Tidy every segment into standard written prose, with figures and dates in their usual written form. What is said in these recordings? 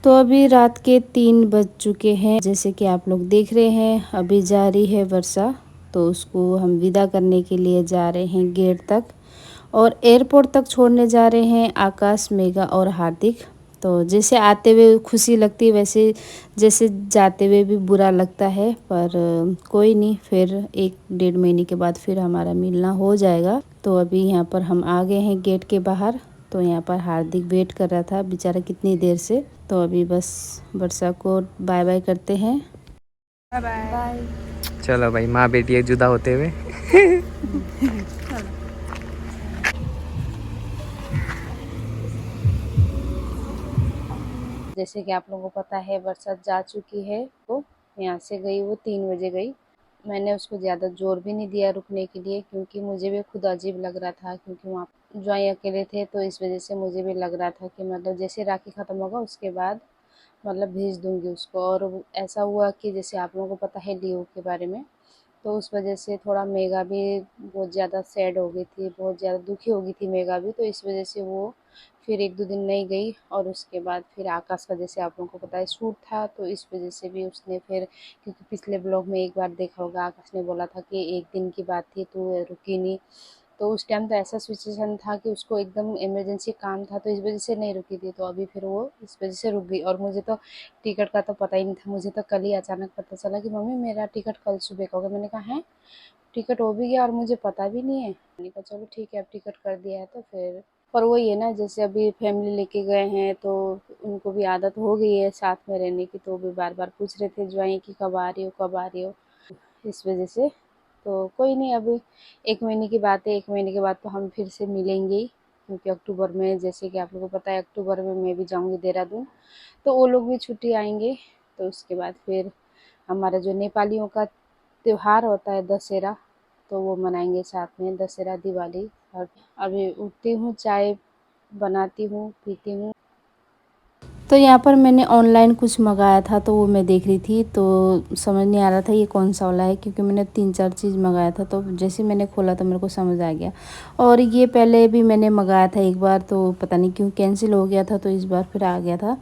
तो अभी रात के 3 बज चुके हैं। जैसे कि आप लोग देख रहे हैं अभी जा रही है वर्षा, तो उसको हम विदा करने के लिए जा रहे हैं गेट तक और एयरपोर्ट तक छोड़ने जा रहे हैं आकाश, मेघा और हार्दिक। तो जैसे आते हुए खुशी लगती है वैसे जैसे जाते हुए भी बुरा लगता है, पर कोई नहीं, फिर 1 डेढ़ महीने के बाद फिर हमारा मिलना हो जाएगा। तो अभी यहाँ पर हम आ गए हैं गेट के बाहर। तो यहाँ पर हार्दिक वेट कर रहा था बेचारा कितनी देर से। तो अभी बस वर्षा को बाय बाय करते हैं। Bye bye. चलो भाई, माँ बेटी एक जुदा होते हुए। जैसे कि आप लोगों को पता है वर्षा जा चुकी है, तो यहाँ से गई वो 3 बजे गई। मैंने उसको ज़्यादा जोर भी नहीं दिया रुकने के लिए, क्योंकि मुझे भी खुद अजीब लग रहा था, क्योंकि वहाँ ज्वाଇଁ अकेले थे। तो इस वजह से मुझे भी लग रहा था कि मतलब जैसे राखी ख़त्म होगा उसके बाद मतलब भेज दूँगी उसको। और ऐसा हुआ कि जैसे आप लोगों को पता है लियो के बारे में, तो उस वजह से थोड़ा मेघा भी बहुत ज़्यादा सैड हो गई थी, बहुत ज़्यादा दुखी हो गई थी मेघा भी। तो इस वजह से वो फिर 1-2 दिन नहीं गई। और उसके बाद फिर आकाश का जैसे आप लोगों को पता है शूट था, तो इस वजह से भी उसने फिर, क्योंकि पिछले ब्लॉग में एक बार देखा होगा आकाश ने बोला था कि 1 दिन की बात थी तो रुकी नहीं। तो उस टाइम तो ऐसा सिचुएशन था कि उसको एकदम इमरजेंसी काम था, तो इस वजह से नहीं रुकी थी। तो अभी फिर वो इस वजह से रुक गई। और मुझे तो टिकट का तो पता ही नहीं था, मुझे तो कल ही अचानक पता चला कि मम्मी मेरा टिकट कल सुबह का होगा। मैंने कहा है टिकट हो भी गया और मुझे पता भी नहीं है। मैंने कहा चलो ठीक है, अब टिकट कर दिया है तो फिर। पर वही है ना, जैसे अभी फैमिली लेके गए हैं तो उनको भी आदत हो गई है साथ में रहने की। तो भी बार बार पूछ रहे थे ज्वाइन कि कब आ रही हो, कब आ रही हो, इस वजह से। तो कोई नहीं, अभी 1 महीने की बात है, 1 महीने के बाद तो हम फिर से मिलेंगे ही। क्योंकि अक्टूबर में, जैसे कि आप लोगों को पता है, अक्टूबर में मैं भी जाऊंगी देहरादून, तो वो लोग भी छुट्टी आएंगे। तो उसके बाद फिर हमारा जो नेपालियों का त्योहार होता है दशहरा, तो वो मनाएंगे साथ में, दशहरा दिवाली। और अभी उठती हूँ, चाय बनाती हूँ, पीती हूँ। तो यहाँ पर मैंने ऑनलाइन कुछ मंगाया था, तो वो मैं देख रही थी, तो समझ नहीं आ रहा था ये कौन सा वाला है, क्योंकि मैंने 3-4 चीज़ मंगाया था। तो जैसे मैंने खोला तो मेरे को समझ आ गया। और ये पहले भी मैंने मंगाया था एक बार, तो पता नहीं क्यों कैंसिल हो गया था, तो इस बार फिर आ गया था।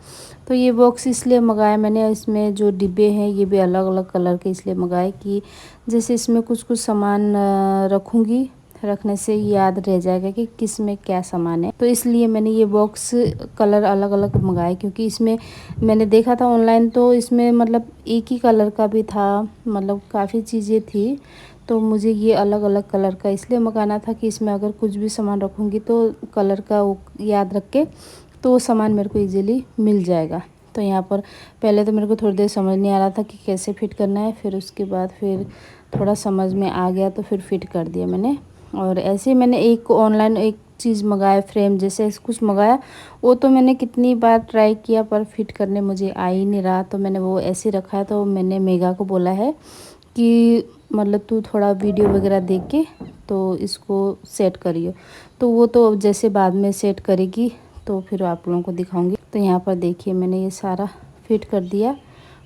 तो ये बॉक्स इसलिए मंगाया मैंने, इसमें जो डिब्बे हैं ये भी अलग अलग कलर के इसलिए मंगाए कि जैसे इसमें कुछ कुछ सामान रखूँगी, रखने से याद रह जाएगा कि किस में क्या सामान है। तो इसलिए मैंने ये बॉक्स कलर अलग अलग मंगाए, क्योंकि इसमें मैंने देखा था ऑनलाइन तो इसमें मतलब एक ही कलर का भी था, मतलब काफ़ी चीज़ें थी। तो मुझे ये अलग अलग कलर का इसलिए मंगाना था कि इसमें अगर कुछ भी सामान रखूँगी तो कलर का वो याद रख के तो वो सामान मेरे को ईज़िली मिल जाएगा। तो यहाँ पर पहले तो मेरे को थोड़ी देर समझ नहीं आ रहा था कि कैसे फ़िट करना है, फिर उसके बाद फिर थोड़ा समझ में आ गया तो फिर फ़िट कर दिया मैंने। और ऐसे ही मैंने एक ऑनलाइन एक चीज़ मंगाया, फ्रेम जैसे कुछ मंगाया, वो तो मैंने कितनी बार ट्राई किया पर फिट करने मुझे आ ही नहीं रहा। तो मैंने वो ऐसे ही रखा है। तो मैंने मेघा को बोला है कि मतलब तू थोड़ा वीडियो वगैरह देख के तो इसको सेट करियो। तो वो तो जैसे बाद में सेट करेगी तो फिर आप लोगों को दिखाऊंगी। तो यहाँ पर देखिए मैंने ये सारा फिट कर दिया।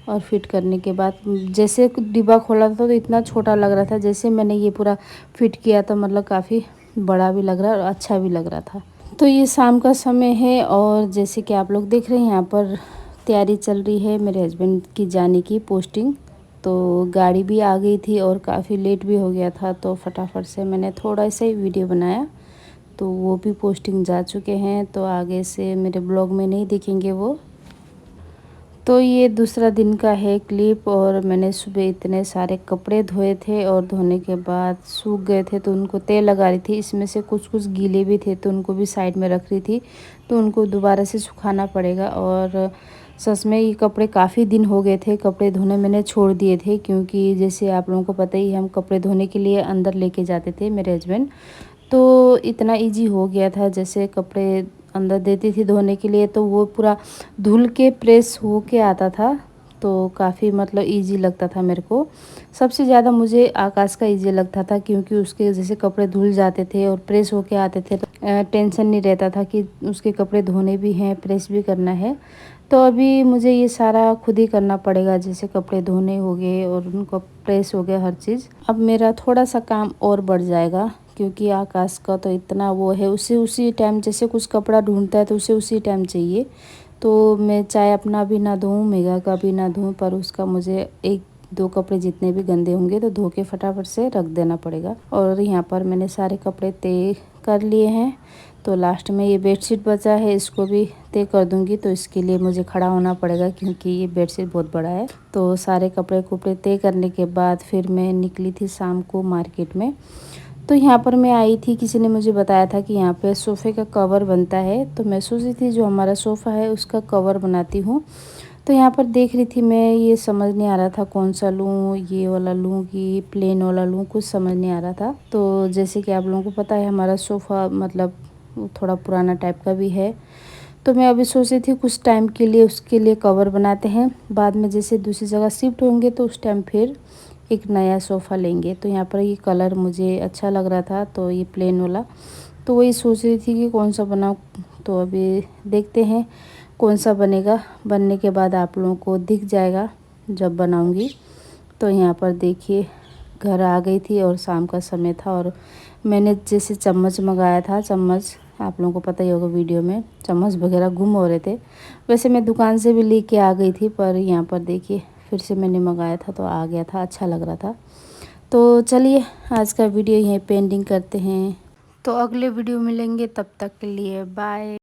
और फिट करने के बाद जैसे डिब्बा खोला था तो इतना छोटा लग रहा था, जैसे मैंने ये पूरा फिट किया तो मतलब काफ़ी बड़ा भी लग रहा है और अच्छा भी लग रहा था। तो ये शाम का समय है और जैसे कि आप लोग देख रहे हैं यहाँ पर तैयारी चल रही है मेरे हस्बैंड की जाने की पोस्टिंग। तो गाड़ी भी आ गई थी और काफ़ी लेट भी हो गया था, तो फटाफट से मैंने थोड़ा सा ही वीडियो बनाया। तो वो भी पोस्टिंग जा चुके हैं, तो आगे से मेरे ब्लॉग में नहीं दिखेंगे वो। तो ये दूसरा दिन का है क्लिप। और मैंने सुबह इतने सारे कपड़े धोए थे और धोने के बाद सूख गए थे तो उनको तय लगा रही थी। इसमें से कुछ कुछ गीले भी थे तो उनको भी साइड में रख रही थी, तो उनको दोबारा से सुखाना पड़ेगा। और सच में ये कपड़े काफ़ी दिन हो गए थे, कपड़े धोने मैंने छोड़ दिए थे, क्योंकि जैसे आप लोगों को पता ही हम कपड़े धोने के लिए अंदर लेके जाते थे मेरे हस्बैंड। तो इतना इजी हो गया था, जैसे कपड़े अंदर देती थी धोने के लिए तो वो पूरा धुल के प्रेस हो के आता था। तो काफ़ी मतलब इजी लगता था मेरे को। सबसे ज़्यादा मुझे आकाश का इजी लगता था, क्योंकि उसके जैसे कपड़े धुल जाते थे और प्रेस होके आते थे, तो टेंशन नहीं रहता था कि उसके कपड़े धोने भी हैं, प्रेस भी करना है। तो अभी मुझे ये सारा खुद ही करना पड़ेगा, जैसे कपड़े धोने हो गए और उनको प्रेस हो गया हर चीज़। अब मेरा थोड़ा सा काम और बढ़ जाएगा, क्योंकि आकाश का तो इतना वो है, उसे उसी टाइम जैसे कुछ कपड़ा ढूंढता है तो उसे उसी टाइम चाहिए। तो मैं चाहे अपना भी ना धोऊँ, मेघा का भी ना धोऊँ, पर उसका मुझे एक दो कपड़े जितने भी गंदे होंगे तो धो के फटाफट से रख देना पड़ेगा। और यहाँ पर मैंने सारे कपड़े तय कर लिए हैं। तो लास्ट में ये बेडशीट बचा है, इसको भी तय कर दूंगी। तो इसके लिए मुझे खड़ा होना पड़ेगा क्योंकि ये बेडशीट बहुत बड़ा है। तो सारे कपड़े कुपड़े तय करने के बाद फिर मैं निकली थी शाम को मार्केट में। तो यहाँ पर मैं आई थी, किसी ने मुझे बताया था कि यहाँ पे सोफ़े का कवर बनता है। तो मैं सोची थी जो हमारा सोफ़ा है उसका कवर बनाती हूँ। तो यहाँ पर देख रही थी मैं, ये समझ नहीं आ रहा था कौन सा लूँ, ये वाला लूँ कि प्लेन वाला लूँ, कुछ समझ नहीं आ रहा था। तो जैसे कि आप लोगों को पता है हमारा सोफ़ा मतलब थोड़ा पुराना टाइप का भी है। तो मैं अभी सोच रही थी कुछ टाइम के लिए उसके लिए कवर बनाते हैं, बाद में जैसे दूसरी जगह शिफ्ट होंगे तो उस टाइम फिर एक नया सोफ़ा लेंगे। तो यहाँ पर ये कलर मुझे अच्छा लग रहा था, तो ये प्लेन वाला, तो वही सोच रही थी कि कौन सा बनाऊँ। तो अभी देखते हैं कौन सा बनेगा। बनने के बाद आप लोगों को दिख जाएगा जब बनाऊंगी। तो यहाँ पर देखिए घर आ गई थी और शाम का समय था, और मैंने जैसे चम्मच मंगाया था, चम्मच आप लोगों को पता ही होगा, वीडियो में चम्मच वगैरह गुम हो रहे थे। वैसे मैं दुकान से भी लेके आ गई थी, पर यहाँ पर देखिए फिर से मैंने मंगाया था तो आ गया था, अच्छा लग रहा था। तो चलिए आज का वीडियो यहीं पे एंडिंग करते हैं। तो अगले वीडियो मिलेंगे, तब तक के लिए बाय।